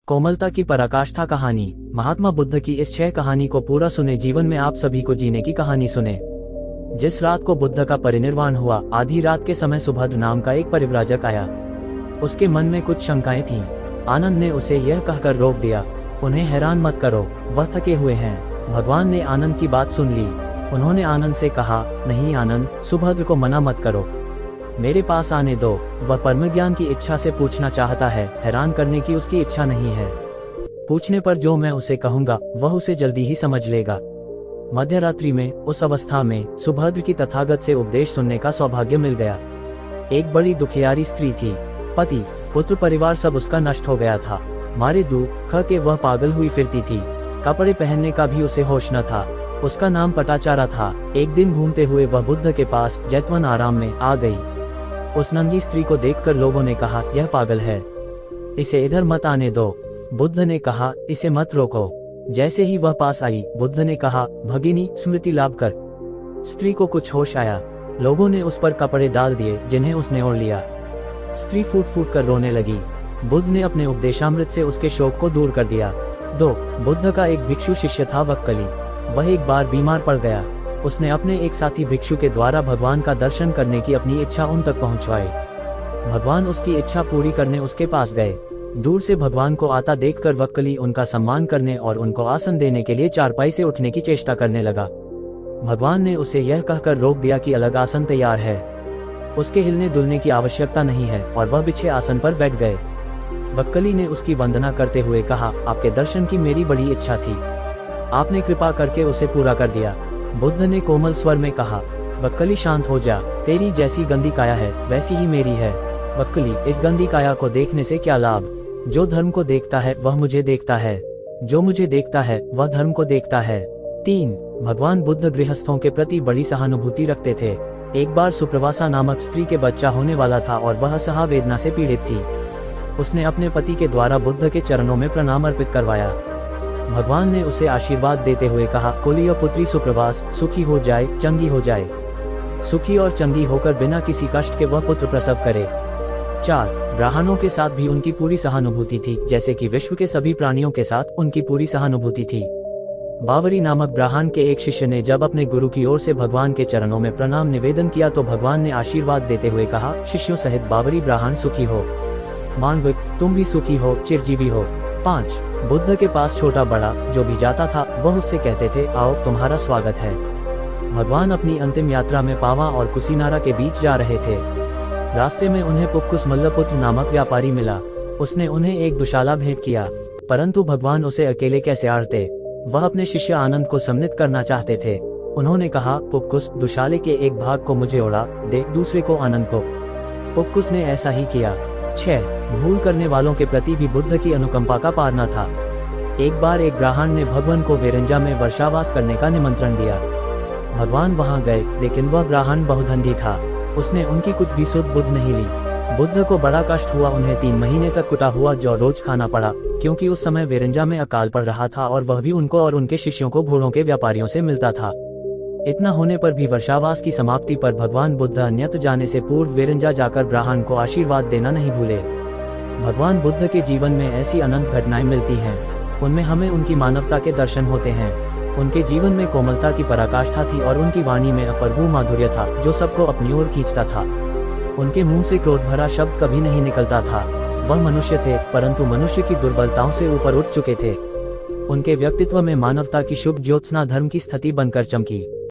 कोमलता की पराकाष्ठा कहानी। महात्मा बुद्ध की इस 6 कहानी को पूरा सुने। जीवन में आप सभी को जीने की कहानी सुने। जिस रात को बुद्ध का परिनिर्वाण हुआ, आधी रात के समय सुभद्र नाम का एक परिव्राजक आया। उसके मन में कुछ शंकाएं थीं। आनंद ने उसे यह कहकर रोक दिया, उन्हें हैरान मत करो, वह थके हुए हैं। भगवान ने आनंद की बात सुन ली। उन्होंने आनंद से कहा, नहीं आनंद, सुभद्र को मना मत करो, मेरे पास आने दो। वह परम ज्ञान की इच्छा से पूछना चाहता है, हैरान करने की उसकी इच्छा नहीं है। पूछने पर जो मैं उसे कहूंगा वह उसे जल्दी ही समझ लेगा। मध्यरात्रि में, उस अवस्था में सुभद्र की तथागत से उपदेश सुनने का सौभाग्य मिल गया। एक बड़ी दुखियारी स्त्री थी। पति, पुत्र, परिवार सब उसका नष्ट हो गया था। मारे दुख के वह पागल हुई फिरती थी। कपड़े पहनने का भी उसे होश न था। उसका नाम पटाचारा था। एक दिन घूमते हुए वह बुद्ध के पास जैतवन आराम में आ गई। उस नंगी स्त्री को देखकर लोगों ने कहा, यह पागल है, इसे इधर मत आने दो। बुद्ध ने कहा, इसे मत रोको। जैसे ही वह पास आई, बुद्ध ने कहा, भगिनी, स्मृति लाभ कर। स्त्री को कुछ होश आया। लोगों ने उस पर कपड़े डाल दिए जिन्हें उसने ओढ़ लिया। स्त्री फूट फूट कर रोने लगी। बुद्ध ने अपने उपदेशामृत से उसके शोक को दूर कर दिया। 2. बुद्ध का एक भिक्षु शिष्य था वक्कली। वह एक बार बीमार पड़ गया। उसने अपने एक साथी भिक्षु के द्वारा भगवान का दर्शन करने की अपनी इच्छा उन तक पहुंचवाई। भगवान उसकी इच्छा पूरी करने उसके पास गए। दूर से भगवान को आता देखकर वक्कली उनका सम्मान करने और उनको आसन देने के लिए चारपाई से उठने की चेष्टा करने लगा। भगवान ने उसे यह कहकर रोक दिया कि अलग आसन तैयार है, उसके हिलने डुलने की आवश्यकता नहीं है, और वह बिछे आसन पर बैठ गए। वक्कली ने उसकी वंदना करते हुए कहा, आपके दर्शन की मेरी बड़ी इच्छा थी, आपने कृपा करके उसे पूरा कर दिया। बुद्ध ने कोमल स्वर में कहा, वक्कली शांत हो जा, तेरी जैसी गंदी काया है वैसी ही मेरी है। वक्कली, इस गंदी काया को देखने से क्या लाभ? जो धर्म को देखता है वह मुझे देखता है, जो मुझे देखता है वह धर्म को देखता है। 3. भगवान बुद्ध गृहस्थों के प्रति बड़ी सहानुभूति रखते थे। एक बार सुप्रवासा नामक स्त्री के बच्चा होने वाला था और वह असह्य वेदना से पीड़ित थी। उसने अपने पति के द्वारा बुद्ध के चरणों में प्रणाम अर्पित करवाया। भगवान ने उसे आशीर्वाद देते हुए कहा, कुलीय पुत्री सुप्रवास, सुखी हो जाए, चंगी हो जाए, सुखी और चंगी होकर बिना किसी कष्ट के वह पुत्र प्रसव करे। 4. ब्राह्मणों के साथ भी उनकी पूरी सहानुभूति थी, जैसे कि विश्व के सभी प्राणियों के साथ उनकी पूरी सहानुभूति थी। बावरी नामक ब्राह्मण के एक शिष्य ने जब अपने गुरु की ओर से भगवान के चरणों में प्रणाम निवेदन किया तो भगवान ने आशीर्वाद देते हुए कहा, शिष्यों सहित बावरी ब्राह्मण सुखी हो, मानव तुम भी सुखी हो, चिरजीवी हो। 5. बुद्ध के पास छोटा बड़ा जो भी जाता था वह उससे कहते थे, आओ तुम्हारा स्वागत है। भगवान अपनी अंतिम यात्रा में पावा और कुशीनारा के बीच जा रहे थे। रास्ते में उन्हें पुक्कुस मल्लपुत्र नामक व्यापारी मिला। उसने उन्हें एक दुशाला भेंट किया, परंतु भगवान उसे अकेले कैसे आड़ते। वह अपने शिष्य आनंद को सम्मिलित करना चाहते थे। उन्होंने कहा, पुक्कुस, दुशाले के एक भाग को मुझे ओढ़ा दे, दूसरे को आनंद को। पुक्कुस ने ऐसा ही किया। 6. भूल करने वालों के प्रति भी बुद्ध की अनुकंपा का पार न था। एक बार एक ब्राह्मण ने भगवान को वेरंजा में वर्षावास करने का निमंत्रण दिया। भगवान वहां गए, लेकिन वह ब्राह्मण बहुधंधी था। उसने उनकी कुछ भी सुध बुद्ध नहीं ली। बुद्ध को बड़ा कष्ट हुआ। उन्हें 3 महीने तक कुटा हुआ जौ रोज खाना पड़ा, क्योंकि उस समय वेरंजा में अकाल पड़ रहा था और वह भी उनको और उनके शिष्यों को घोड़ों के व्यापारियों से मिलता था। इतना होने पर भी वर्षावास की समाप्ति पर भगवान बुद्ध अन्यत्र जाने से पूर्व वेरंजा जाकर ब्राह्मण को आशीर्वाद देना नहीं भूले। भगवान बुद्ध के जीवन में ऐसी अनंत घटनाएं मिलती हैं। उनमें हमें उनकी मानवता के दर्शन होते हैं। उनके जीवन में कोमलता की पराकाष्ठा थी और उनकी वाणी में अपूर्व माधुर्य था जो सबको अपनी ओर खींचता था। उनके मुंह से क्रोध भरा शब्द कभी नहीं निकलता था। वह मनुष्य थे, परंतु मनुष्य की दुर्बलताओं से ऊपर उठ चुके थे। उनके व्यक्तित्व में मानवता की शुभ ज्योत्सना धर्म की स्थिति बनकर चमकी।